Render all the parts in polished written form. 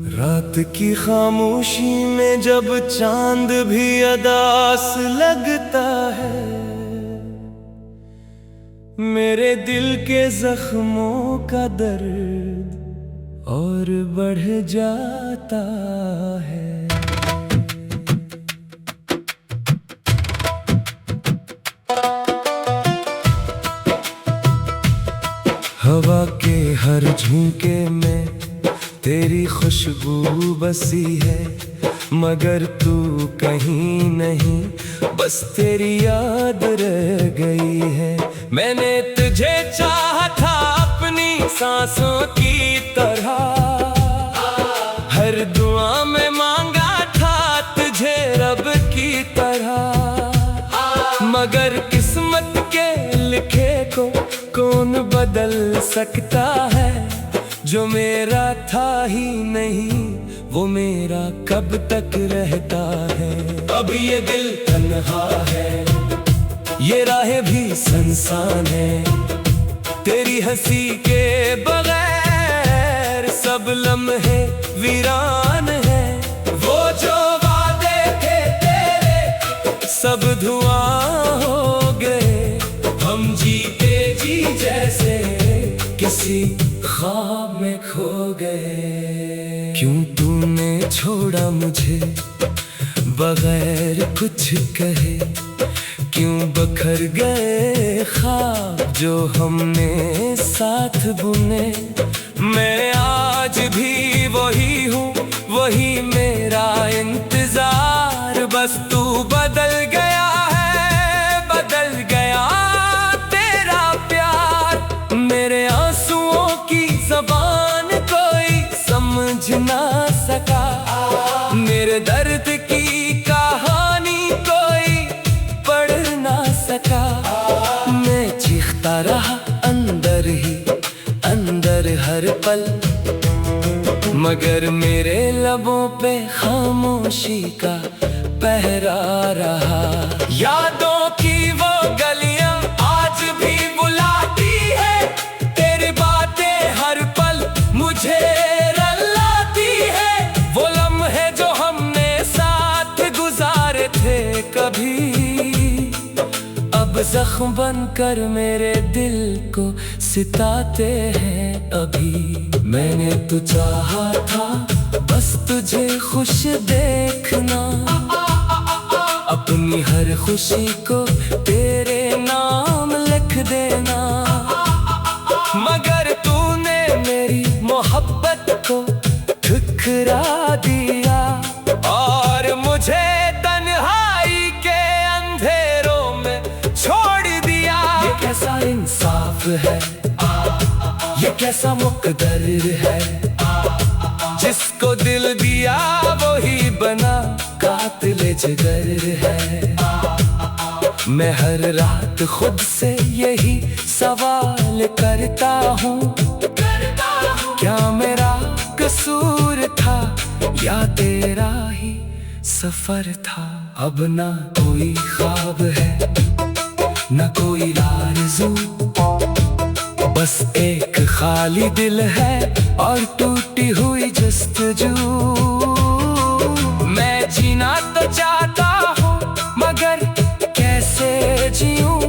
रात की खामोशी में जब चांद भी अदास लगता है, मेरे दिल के जख्मों का दर्द और बढ़ जाता है। हवा के हर झोंके में तेरी खुशबू बसी है, मगर तू कहीं नहीं, बस तेरी याद रह गई है। मैंने तुझे चाहा था अपनी सांसों की तरह, हर दुआ में मांगा था तुझे रब की तरह, मगर किस्मत के लिखे को कौन बदल सकता है। जो मेरा था ही नहीं वो मेरा कब तक रहता है। अब ये दिल तन्हा है, ये राहें भी सुनसान है, तेरी हंसी के बगैर सब लम्हे वीरान है। वो जो वादे थे तेरे सब धुआं हो गए, हम जीते जी जैसे किसी ख्वाब में खो गए। क्यों तूने छोड़ा मुझे बगैर कुछ कहे, क्यों बखर गए ख्वाब जो हमने साथ बुने। मैं आज भी वही हूँ, वही मेरा इंतजार, बस तू बदल गया है, बदल गया तेरा प्यार। मेरे आंसुओं की ज़बान कोई समझ ना सका, मेरे दर्द की कहानी कोई पढ़ ना सका। मैं चीखता रहा अंदर ही अंदर हर पल, मगर मेरे लबों पे खामोशी का पहरा रहा। यादों की वो गलियां आज भी बुलाती है, तेरी बातें हर पल मुझे रुलाती है। वो लम्हे जो हमने साथ गुजारे थे कभी, अब जख्म बनकर मेरे दिल को सिताते हैं अभी। मैंने तो चाहा था बस तुझे खुश देखना, अपनी हर खुशी को तेरे नाम लिख देना, मगर तूने मेरी मोहब्बत को ठुकरा दिया और मुझे तन्हाई के अंधेरों में छोड़ दिया। ये कैसा इंसाफ है, ये कैसा मुकद्दर है, जिसको दिल दिया वही बना कातिल जिगर है। मैं हर रात खुद से यही सवाल करता हूँ, क्या मेरा कसूर था या तेरा ही सफर था। अब ना कोई ख्वाब है ना कोई आरज़ू, बस एक खाली दिल है और टूटी हुई जस्तजू। मैं जीना तो चाहता हूँ मगर कैसे जीऊं,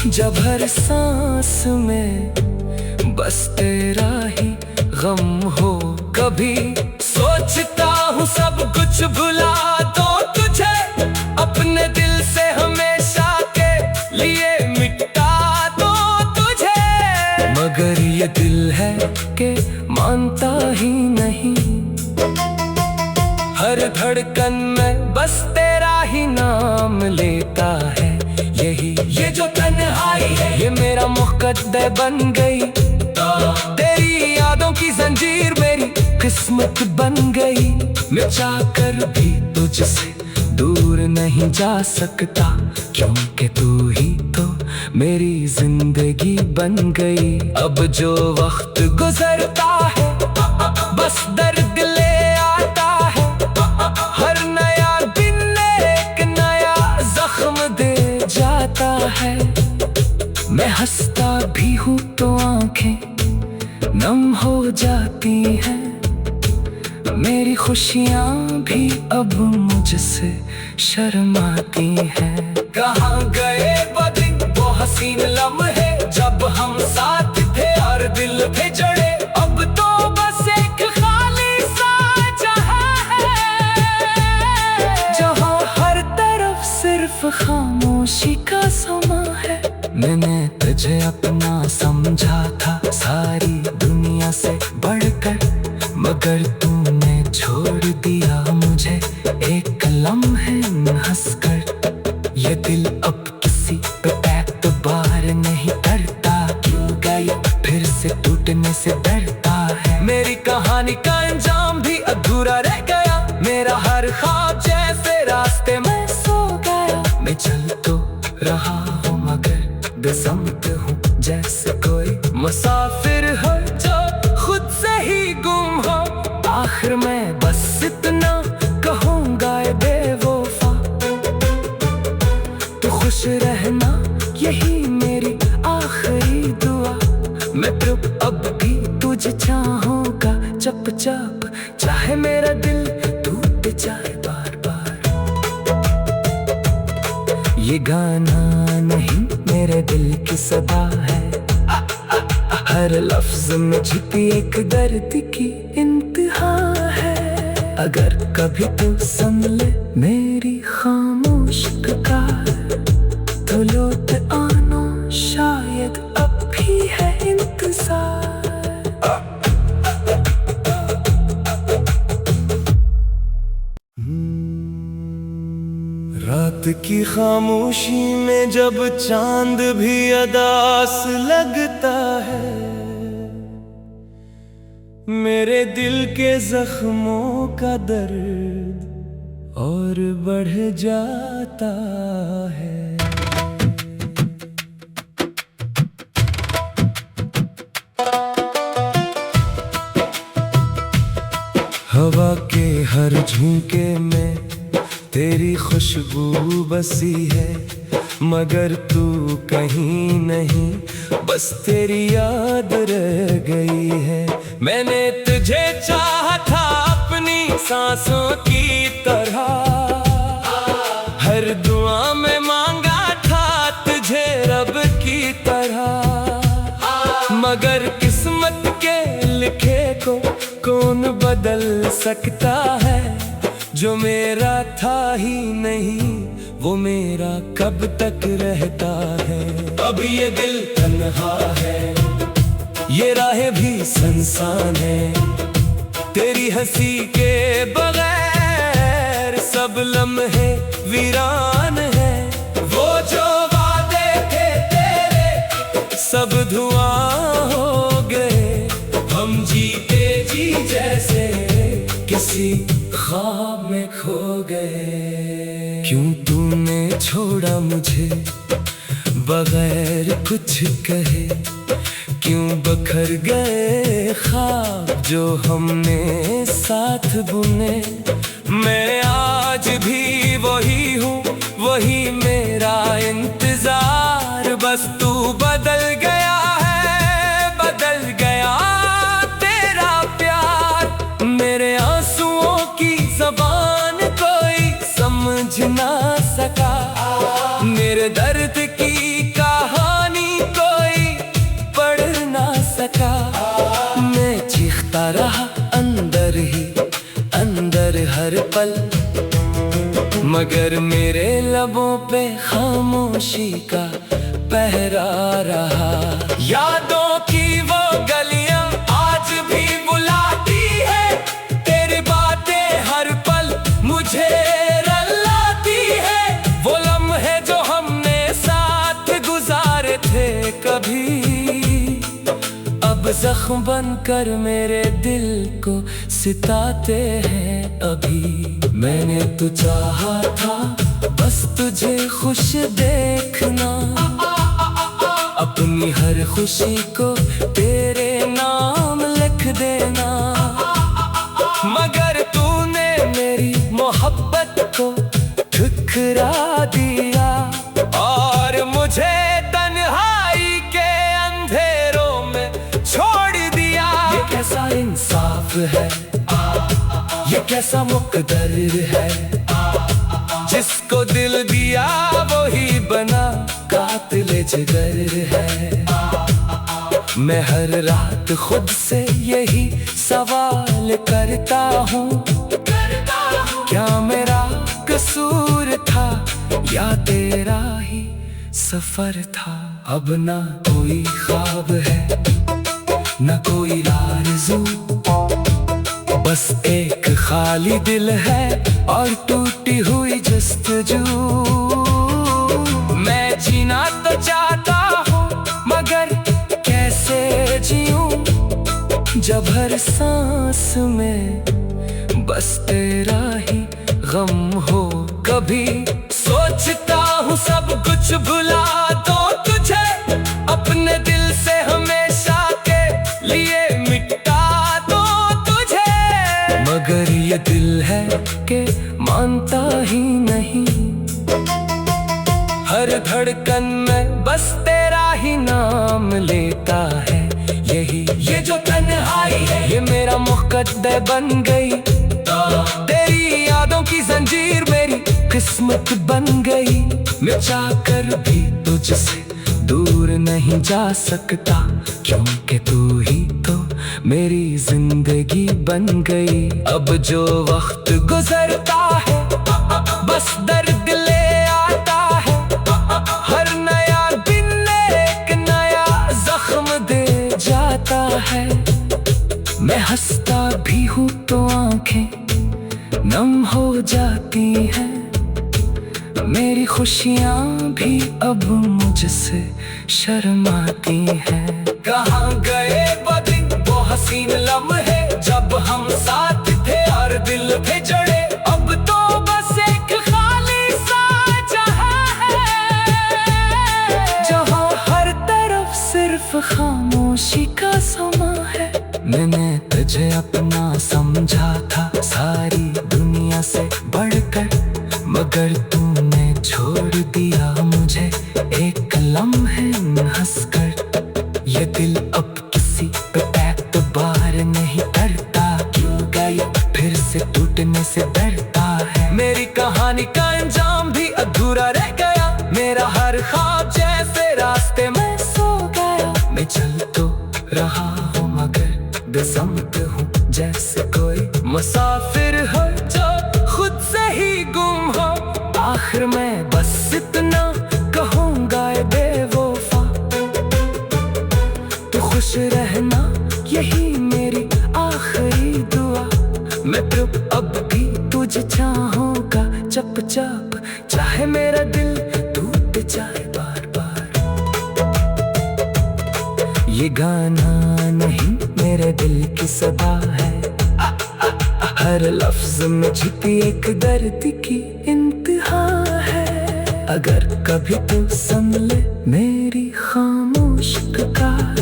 जब हर सांस में बस तेरा ही गम हो। कभी सोचता हूँ सब कुछ भुला दो तुझे, अपने दिल से हमेशा के लिए मिटा दो तुझे, मगर ये दिल है कि मानता ही नहीं। हर धड़कन में बस तेरा ही नाम लेता है, यही ये जो तन्हाई है ये मेरा मुकद्दर बन गई। तेरी यादों की जंजीर मेरी किस्मत बन गई। मैं चाहकर भी तुझसे दूर नहीं जा सकता, क्योंकि तू ही तो मेरी जिंदगी बन गई। अब जो वक्त गुजरता है बस दर्द ले आता है, हर नया दिन एक नया जख्म दे जाता है। मैं हंसता भी हूँ तो आंखें नम हो जाती हैं मेरी खुशियाँ भी अब मुझसे शर्माती हैं। कहाँ गए वो दिन वो हसीन लम्हे जब हम साथ थे और दिल थे जड़े। अब तो बस एक खाली सा जहां है जहाँ हर तरफ सिर्फ खामोशी का समा है। मैंने तुझे अपना समझा था सारी दुनिया से बढ़कर, मगर तूने छोड़ दिया मुझे एक लम्हे में हंसकर। ये दिल अब किसी पे एतबार नहीं करता, क्यों गई फिर से टूटने से डरता है। मेरी कहानी का अंजाम भी अधूरा रह गया, मेरा हर ख्वाब जैसे रास्ते में सो गया। मैं चल तो रहा हूँ मगर बेसमत हूँ, जैसे कोई मुसाफिर हो जो खुद से ही गुम हो। आखिर में बस इतना कहूँगा ए बेवफा, तू खुश रहना यही मेरी आखिरी दुआ। मैं तो अब भी तुझे चाहूँगा जब जब चाहे मेरा दिल टूट जाए बार बार। ये गाना नहीं मेरे दिल की सदा है, हर लफ्ज में छिपी एक दर्द की इंतहा है। अगर कभी तू सुन ले मेरी खामोश पुकार, तो लौट आना शायद अब भी है इंतजार। रात की खामोशी में जब चांद भी अदास लगता है, मेरे दिल के जख्मों का दर्द और बढ़ जाता है। हवा के हर झोंके में तेरी खुशबू बसी है, मगर तू कहीं नहीं, बस तेरी याद रह गई है। मैंने तुझे चाहा था अपनी सांसों की तरह, हर दुआ में मांगा था तुझे रब की तरह। मगर किस्मत के लिखे को कौन बदल सकता है, जो मेरा था ही नहीं वो मेरा कब तक रहता है। अब ये दिल तन्हा है, ये राहें भी सुनसान है, तेरी हंसी के बगैर सब लम्हे वीरान है। वो जो वादे थे तेरे सब धुआं हो गए, हम जीते जी जैसे किसी ख्वाब में खो गए। क्यों तूने छोड़ा मुझे बगैर कुछ कहे, क्यों बखर गए ख्वाब जो हमने साथ बुने। मैं आज भी वही हूँ, वही मेरा इंतजार, बस तू बदल गया है, बदल गया तेरा प्यार। मेरे आंसुओं की ज़बान कोई समझ ना सका, मेरे दर्द की कहानी कोई पढ़ ना सका। मैं चीखता रहा अंदर ही अंदर हर पल, मगर मेरे लबों पे खामोशी का पहरा रहा। यादों की वो गलियां आज भी बुलाती है, तेरी बातें हर पल मुझे रुलाती है। वो लम्हे जो हमने साथ गुजारे थे कभी, अब जख्म बनकर मेरे दिल को सिताते हैं अभी। मैंने तो चाहा था बस तुझे खुश देखना, अपनी हर खुशी को तेरे नाम लिख देना। मगर तूने मेरी मोहब्बत को ठुकरा दिया और मुझे तन्हाई के अंधेरों में छोड़ दिया। ये कैसा इंसाफ है, ये कैसा मुकद्दर है। जिसको दिल दिया वही बना कातिल जिगर है। मैं हर रात खुद से यही सवाल करता हूँ, क्या मेरा कसूर था या तेरा ही सफर था। अब ना कोई ख्वाब है न कोई आरज़ू, बस एक खाली दिल है और टूटी हुई जस्तजू। मैं जीना तो चाहता हूँ मगर कैसे जीऊं जब हर सांस में बस तेरा ही गम हो। कभी सोचता हूँ सब कुछ भुला दो तुझे, अपने दिल से हमेशा के लिए मिटा दो तुझे। मगर ये दिल है कि मानता ही नहीं, हर धड़कन में बस तेरा ही नाम लेता है। ये जो तन्हाई है ये मेरा मुकद्दर बन गई, तेरी यादों की जंजीर मेरी किस्मत बन गई। मैं चाहकर भी तुझसे दूर नहीं जा सकता, क्योंकि तू ही तो मेरी जिंदगी बन गई। अब जो वक्त गुजरता है बस दर्द ले आता है, हर नया दिन एक नया जख्म दे जाता है। मैं हंसता भी हूँ तो आंखें नम हो जाती हैं, मेरी खुशियाँ भी अब मुझसे शर्माती हैं। कहाँ गए वो दिन वो हसीन लम्हे जब हम साथ थे और दिल थे जड़े। अब तो बस एक खाली सा जहां है, जहाँ हर तरफ सिर्फ खामोशी का समा है। मैंने तुझे अपना समझा था सारी दुनिया से बढ़कर, मगर तूने छोड़ दिया मुझे एक लम्हे हंसकर। ये दिल अब किसी पे एतबार नहीं करता, क्योंकि ये फिर से टूटने से डरता है। मेरी कहानी का अंजाम भी अधूरा रह गया, मेरा हर ख्वाब जैसे रास्ते में सो गया। मैं चल तो रहा हूँ मगर बेसमत हूँ, जैसे कोई मुसाफिर हो जो खुद से ही गुम हो। आखिर में बस इतना कहूँगा ए बेवफा, तू खुश रहना यही मेरी आखिरी दुआ। मैं तो अब भी तुझे चाहूँगा चप चप, चाहे मेरा दिल टूट जाए बार बार। ये गाना नहीं मेरे दिल की सदा है, हर लफ्ज में छिपी एक दर्द की इंतहा है। अगर कभी तू सुन ले मेरी खामोश पुकार,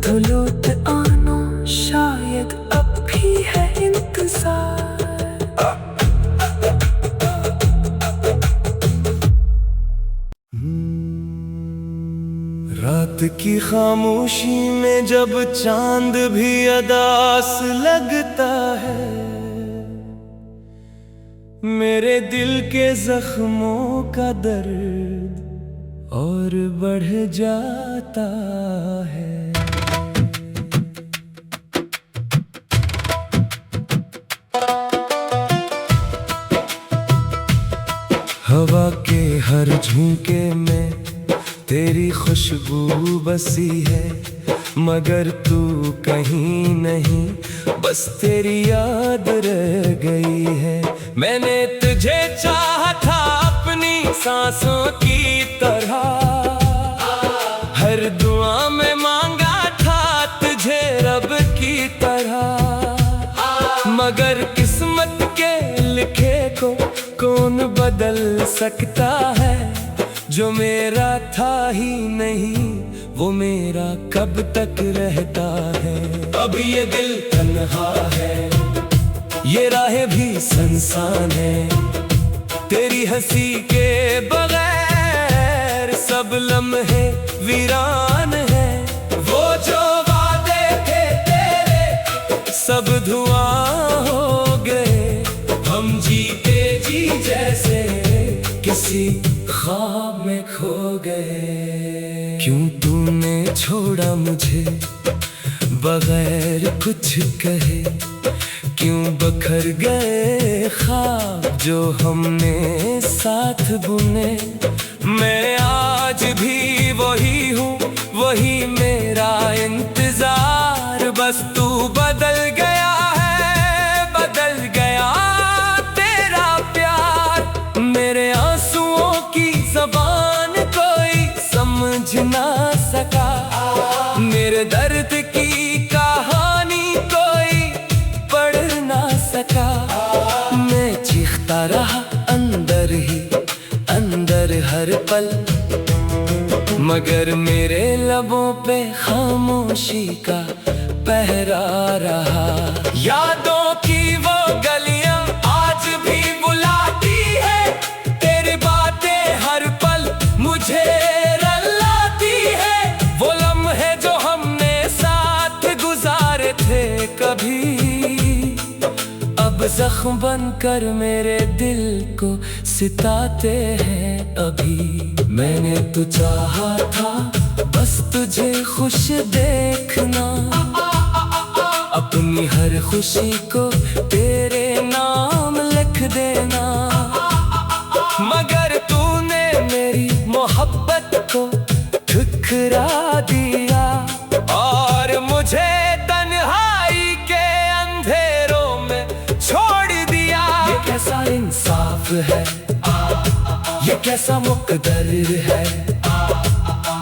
तो लौट आना शायद अब भी है इंतजार। रात की खामोशी में जब चांद भी अदास लगता है, मेरे दिल के जख्मों का दर्द और बढ़ जाता है। हवा के हर झोंके में तेरी खुशबू बसी है, मगर तू कहीं नहीं, बस तेरी याद रह गई है। मैंने तुझे चाहा था अपनी सांसों की तरह, हर दुआ में मांगा था तुझे रब की तरह। मगर किस्मत के लिखे को कौन बदल सकता है, जो मेरा था ही नहीं वो मेरा कब तक रहता है। अब ये दिल तन्हा है, ये राहें भी सुनसान है, तेरी हंसी के बगैर सब लम्हे वीरान है। वो जो वादे थे तेरे सब धुआं हो गए। हम जीते जी जैसे किसी ख्वाब में खो गए। क्यों तूने छोड़ा मुझे बगैर कुछ कहे, क्यों बखर गए ख्वाब जो हमने साथ बुने। मैं आज भी वही हूँ, वही मेरा इंतजार, बस तू बदल गया है, बदल गया तेरा प्यार। मेरे आंसुओं की ज़बान कोई समझ ना सका, मेरे दर्द की कहानी कोई पढ़ ना सका। मैं चीखता रहा अंदर ही अंदर हर पल, मगर मेरे लबों पे खामोशी का पहरा रहा। यादों की वो गलियां आज भी बुलाती है, तेरी बातें हर पल मुझे रुलाती है। वो लम्हे जो हमने साथ गुजारे थे कभी, अब जख्म बनकर मेरे दिल को सिताते हैं अभी। मैंने तो चाहा था बस तुझे खुश देखना, अपनी हर खुशी को तेरे नाम लिख देना। मगर तूने मेरी मोहब्बत को ठुकरा दिया और मुझे तन्हाई के अंधेरों में छोड़ दिया। ये कैसा इंसाफ है, ये कैसा मुकद्दर है,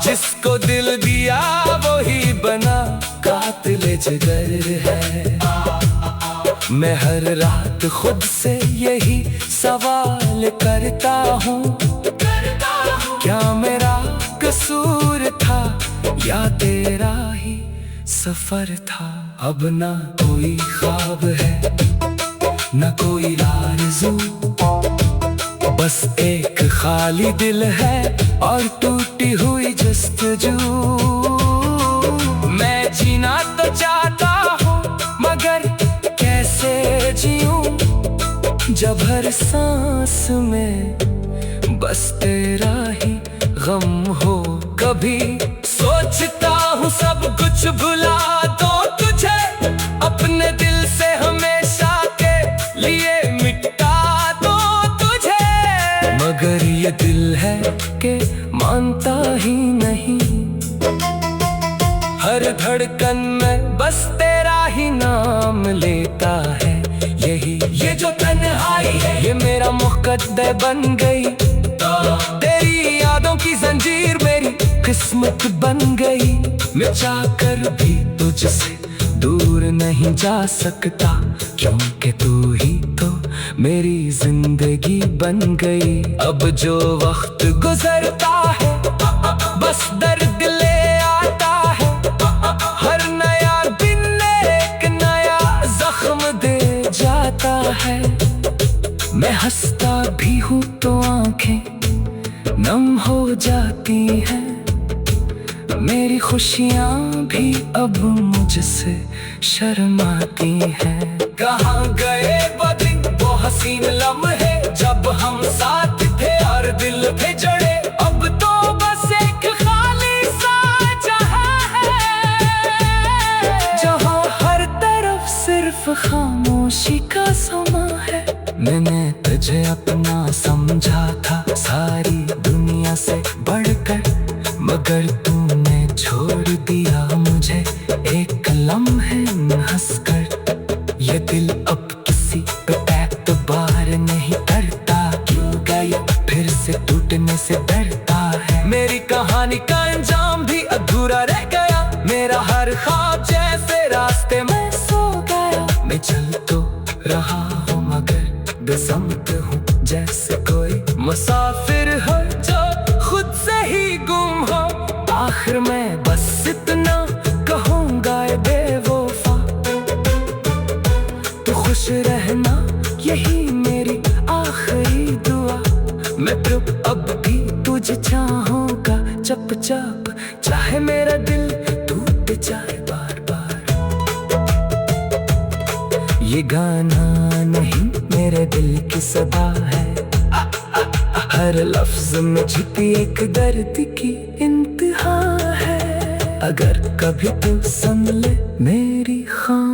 जिसको दिल दिया वही बना कातिल जिगर है। मैं हर रात खुद से यही सवाल करता हूँ, क्या मेरा कसूर था या तेरा ही सफर था। अब ना कोई ख्वाब है न कोई आरज़ू, बस एक खाली दिल है और टूटी हुई जस्तजू। मैं जीना तो चाहता हूँ मगर कैसे जीऊं, जब हर सांस में बस तेरा ही गम हो। कभी सोचता हूँ सब कुछ भुला दो तुझे, अपने दिल से हमेशा के लिए मिटा दो तुझे। मगर ये दिल है कि मानता ही नहीं, हर धड़कन में बस तेरा ही नाम लेता है। यही ये जो तन्हाई है ये मेरा मुकद्दर बन गई, तेरी यादों की जंजीर मेरी किस्मत बन गई। मैं चाहकर भी तुझसे दूर नहीं जा सकता, क्योंकि तू ही तो मेरी जिंदगी बन गई। अब जो वक्त गुजरता है बस दर्द ले आता है, हर नया दिन एक नया जख्म दे जाता है। मैं हंसता भी हूँ तो आंखें नम हो जाती हैं, मेरी खुशियाँ भी अब मुझसे शर्माती हैं। कहाँ गए वो दिन वो हसीन लम्हे जब हम साथ थे और दिल थे जड़े। अब तो बस एक खाली सा जहां है, जहां हर तरफ सिर्फ खामोशी का समा है। मैंने तुझे अपना समझा था सारी दुनिया से बढ़कर, मगर तूने छोड़ दिया मुझे एक लम्हे हंसकर। ये दिल अब किसी पे एतबार नहीं करता, क्यों ये फिर से टूटने से डरता है। मेरी कहानी का अंजाम भी अधूरा रह गया, मेरा हर ख्वाब जैसे रास्ते में सो गया। मैं चल तो रहा हूँ मगर बेसमत हूँ, जैसे कोई मुसाफिर हो जो खुद से ही गुम हो। आखिर में बस इतना कहूँगा ए बेवफा, तू खुश रहना यही मेरी आखिरी दुआ। मैं तो अब भी तुझे चाहूँगा चप चप, चाहे मेरा दिल टूट जाए बार बार। ये गाना नहीं मेरे दिल की सदा है, हर लफ्ज में छिपी एक दर्द की इंतहा है। अगर कभी तू सुन ले मेरी खाम